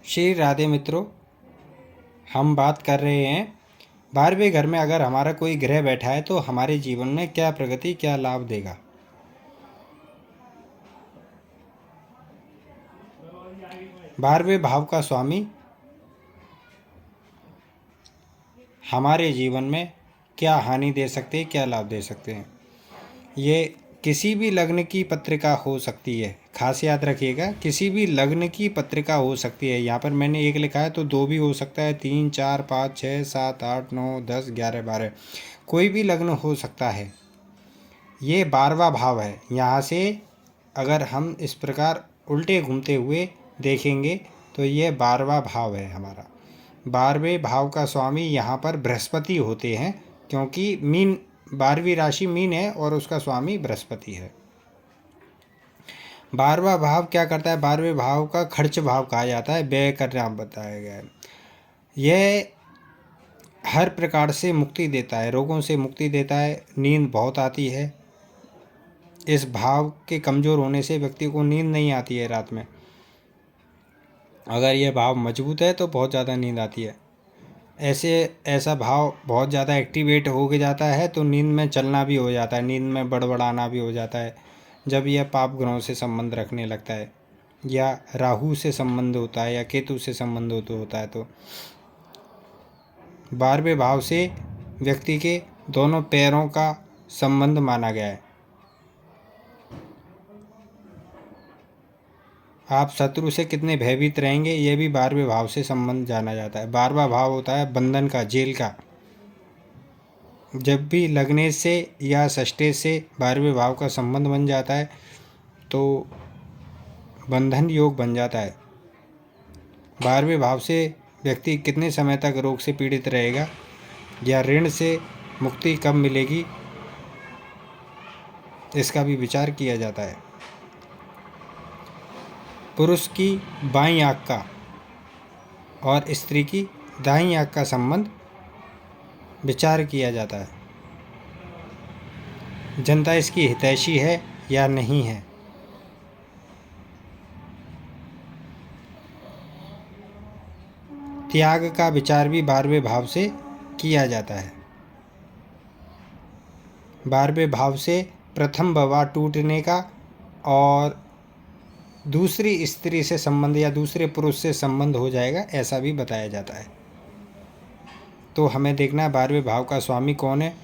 श्री राधे मित्रों, हम बात कर रहे हैं 12वें घर में अगर हमारा कोई ग्रह बैठा है तो हमारे जीवन में क्या प्रगति क्या लाभ देगा। 12वें भाव का स्वामी हमारे जीवन में क्या हानि दे सकते हैं, क्या लाभ दे सकते हैं। ये किसी भी लग्न की पत्रिका हो सकती है। खास याद रखिएगा, किसी भी लग्न की पत्रिका हो सकती है। यहाँ पर मैंने एक लिखा है तो दो भी हो सकता है, 3, 4, 5, 6, 7, 8, 9, 10, 11, 12, कोई भी लग्न हो सकता है। ये 12वां भाव है। यहाँ से अगर हम इस प्रकार उल्टे घूमते हुए देखेंगे तो ये 12वां भाव है हमारा। 12वें भाव का स्वामी यहाँ पर बृहस्पति होते हैं, क्योंकि मीन 12वीं राशि मीन है और उसका स्वामी बृहस्पति है। 12वां भाव क्या करता है? 12वें भाव का खर्च भाव कहा जाता है, व्यय करना बताया गया है। यह हर प्रकार से मुक्ति देता है, रोगों से मुक्ति देता है। नींद बहुत आती है। इस भाव के कमज़ोर होने से व्यक्ति को नींद नहीं आती है रात में। अगर यह भाव मजबूत है तो बहुत ज़्यादा नींद आती है। ऐसा भाव बहुत ज़्यादा एक्टिवेट हो के जाता है तो नींद में चलना भी हो जाता है, नींद में बड़बड़ाना भी हो जाता है। जब यह पाप ग्रहों से संबंध रखने लगता है या राहु से संबंध होता है या केतु से संबंध होता है तो 12वें भाव से व्यक्ति के दोनों पैरों का संबंध माना गया है। आप शत्रु से कितने भयभीत रहेंगे, यह भी 12वें भाव से संबंध जाना जाता है। 12वां भाव होता है बंधन का, जेल का। जब भी लग्नेश से या षष्ठेश से 12वें भाव का संबंध बन जाता है तो बंधन योग बन जाता है। 12वें भाव से व्यक्ति कितने समय तक रोग से पीड़ित रहेगा या ऋण से मुक्ति कब मिलेगी, इसका भी विचार किया जाता है। पुरुष की बाईं आंख का और स्त्री की दाईं आंख का संबंध विचार किया जाता है। जनता इसकी हितैषी है या नहीं है। त्याग का विचार भी 12वें भाव से किया जाता है। 12वें भाव से प्रथम विवाह टूटने का और दूसरी स्त्री से संबंध या दूसरे पुरुष से संबंध हो जाएगा, ऐसा भी बताया जाता है। तो हमें देखना है 12वें भाव का स्वामी कौन है।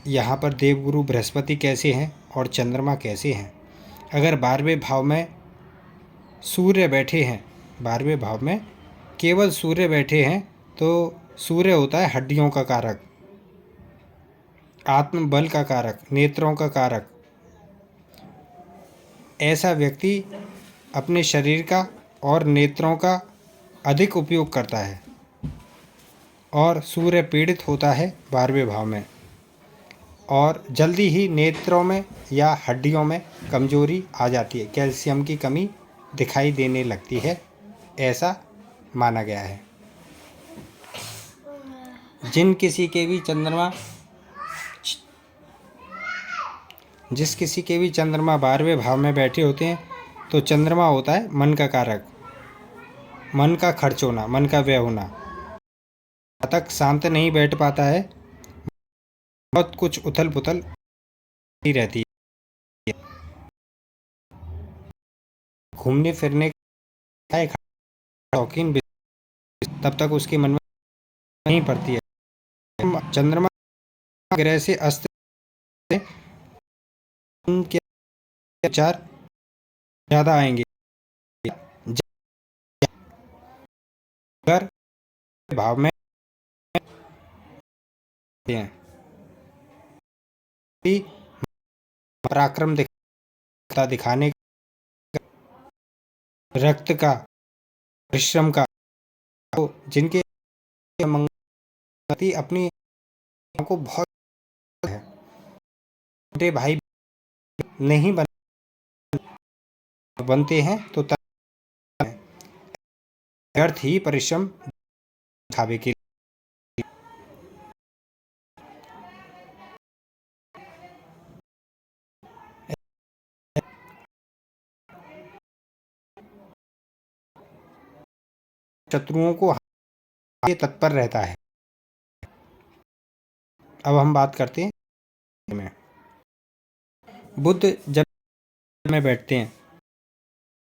यहाँ पर देवगुरु बृहस्पति कैसे हैं और चंद्रमा कैसे हैं। अगर 12वें भाव में सूर्य बैठे हैं, 12वें भाव में केवल सूर्य बैठे हैं तो सूर्य होता है हड्डियों का कारक, आत्मबल का कारक, नेत्रों का कारक। ऐसा व्यक्ति अपने शरीर का और नेत्रों का अधिक उपयोग करता है और सूर्य पीड़ित होता है 12वें भाव में, और जल्दी ही नेत्रों में या हड्डियों में कमजोरी आ जाती है, कैल्शियम की कमी दिखाई देने लगती है, ऐसा माना गया है। जिस किसी के भी चंद्रमा 12वें भाव में बैठे होते हैं तो चंद्रमा होता है मन का कारक, मन का खर्च होना, मन का व्यय होना। जब तक शांत नहीं बैठ पाता है, बहुत कुछ उथल पुथल ही रहती है। घूमने फिरने का एक शौकीन तब तक उसके मन में नहीं पड़ती है। चंद्रमा ग्रह से अस्त के विचार ज़्यादा आएंगे। अगर भाव में हैं पराक्रम दिखाने, रक्त का, परिश्रम का, तो जिनके मंगती अपनी को बहुत है, छोटे भाई नहीं बनते हैं तो अर्थ ही परिश्रम दिखावे के शत्रुओं को ये तत्पर रहता है। अब हम बात करते हैं में बुद्ध जब में बैठते हैं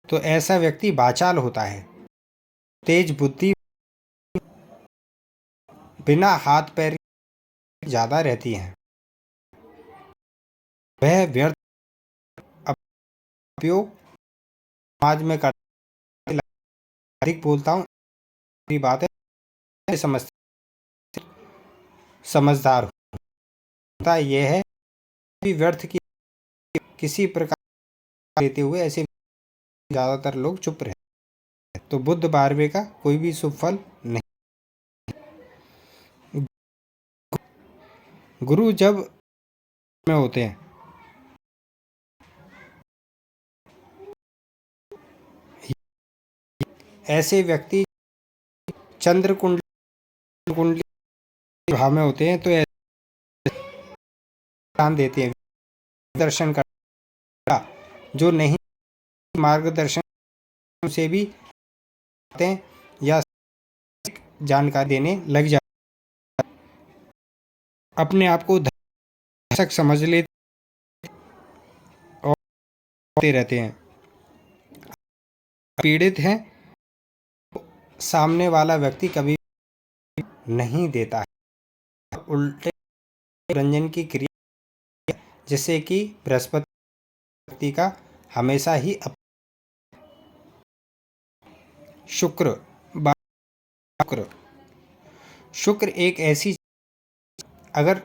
तो ऐसा व्यक्ति वाचाल होता है, तेज बुद्धि, बिना हाथ पैर ज्यादा रहती है, वह व्यर्थ उपयोग समाज में कर। अधिक बोलता हूँ, बात है, समझदार होता यह है कि व्यर्थ की किसी प्रकार देते हुए ऐसे ज्यादातर लोग चुप रहे। तो बुद्ध 12वें का कोई भी शुभ फल नहीं। गुरु जब में होते हैं ऐसे व्यक्ति चंद्र कुंडली भाव में होते हैं तो ध्यान देते हैं, दर्शन कर जो नहीं मार्गदर्शन से भी आते हैं या जानकारी देने लग जाते, अपने आप को दर्शक समझ लेते और रहते हैं। पीड़ित हैं सामने वाला व्यक्ति कभी नहीं देता है, उल्टे रंजन की क्रिया जिससे कि बृहस्पति व्यक्ति का हमेशा ही शुक्र शुक्र एक ऐसी, अगर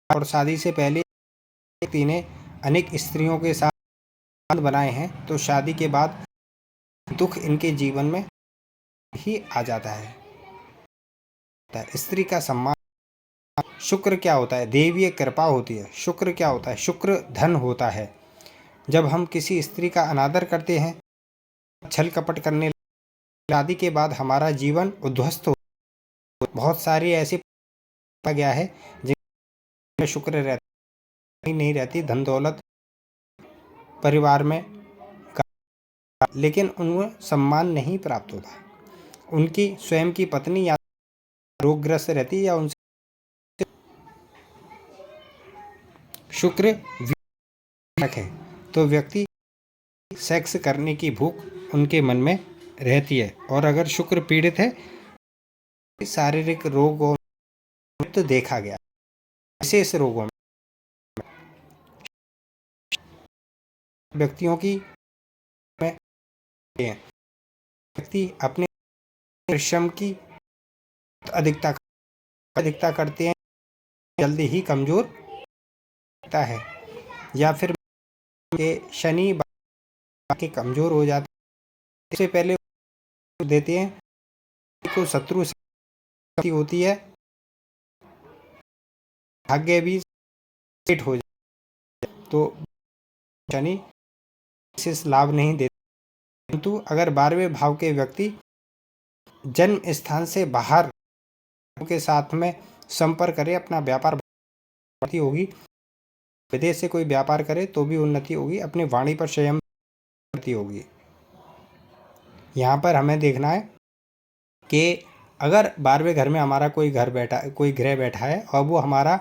और शादी से पहले व्यक्ति ने अनेक स्त्रियों के साथ बनाए हैं तो शादी के बाद दुख इनके जीवन में ही आ जाता है। स्त्री का सम्मान। शुक्र क्या होता है? देवीय कृपा होती है। शुक्र क्या होता है? शुक्र धन होता है। जब हम किसी स्त्री का अनादर करते हैं, छल कपट करने आदि के बाद हमारा जीवन उद्ध्वस्त हो। बहुत सारी ऐसी गया है जिनमें शुक्र रहता नहीं रहती, धन दौलत परिवार में, लेकिन उन्हें सम्मान नहीं प्राप्त होता। उनकी स्वयं की पत्नी या रोगग्रस्त रहती या उनसे शुक्र है तो व्यक्ति सेक्स करने की भूख उनके मन में रहती है। और अगर शुक्र पीड़ित है, शारीरिक रोगों में तो देखा गया, विशेष रोगों में व्यक्तियों की व्यक्ति अपने परिश्रम की अधिकता करते हैं, जल्दी ही कमजोर होता है या फिर के शनि के कमजोर हो जाते हैं। इससे पहले देते हैं तो शत्रु होती है, भाग्य भी सेट हो जाए तो शनि विशेष लाभ नहीं देते। परंतु अगर 12वें भाव के व्यक्ति जन्म स्थान से बाहर के साथ में संपर्क करे, अपना व्यापार उन्नति होगी, विदेश से कोई व्यापार करे तो भी उन्नति होगी, अपनी वाणी पर संयम होगी। यहाँ पर हमें देखना है कि अगर 12वें घर में हमारा कोई ग्रह बैठा है और वो हमारा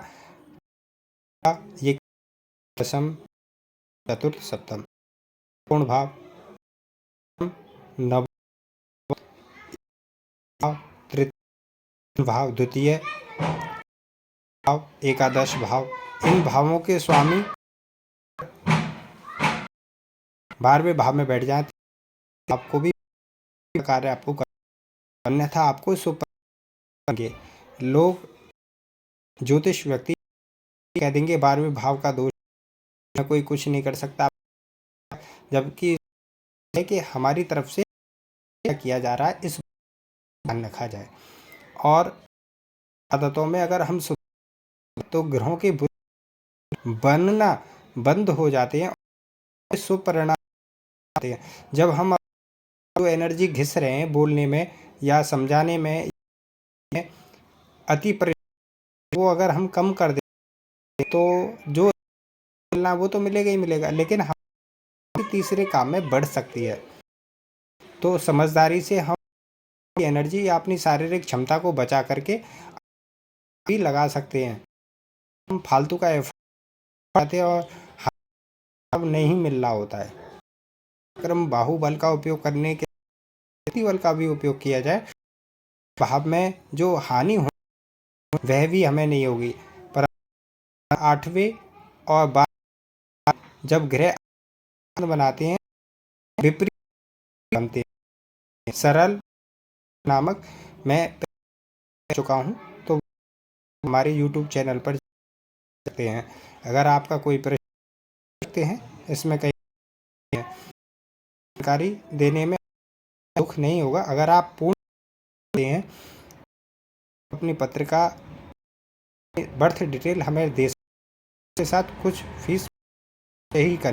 ये दशम चतुर्थ सप्तम पूर्ण भाव, नव तृतीय भाव, द्वितीय भाव, एकादश भाव, इन भावों के स्वामी 12वें भाव में बैठ जाए तो आपको भी कार्य आपको करना था, आपको सुपर। लोग ज्योतिष व्यक्ति कह देंगे 12वें भाव का दोष है, कोई कुछ नहीं कर सकता, जबकि है कि हमारी तरफ से क्या किया जा रहा है इस ध्यान रखा जाए। और आदतों में अगर हम तो ग्रहों के बनना बंद हो जाते हैं और शुभ परिणाम आते हैं। जब हम जो एनर्जी घिस रहे हैं बोलने में या समझाने में, अति वो अगर हम कम कर दें तो जो मिलना वो तो मिलेगा ही मिलेगा, लेकिन हम तीसरे काम में बढ़ सकती है। तो समझदारी से हम एनर्जी या अपनी शारीरिक क्षमता को बचा करके भी लगा सकते हैं। हम फालतू का एफर्ट करते हैं और अब नहीं मिल रहा होता है। अगर हम बाहुबल का उपयोग करने के बल का भी उपयोग किया जाए, भाव में जो हानि हो वह भी हमें नहीं होगी। पर 8वें और 12 जब ग्रह बनाते हैं विपरीत बनते हैं। सरल नामक मैं चुका हूँ, तो हमारे YouTube चैनल पर सकते हैं। अगर आपका कोई प्रश्न सकते हैं, इसमें कई जानकारी देने में दुख नहीं होगा। अगर आप पूर्ण हैं अपनी पत्रिका बर्थ डिटेल हमें दे के साथ कुछ फीस ही कर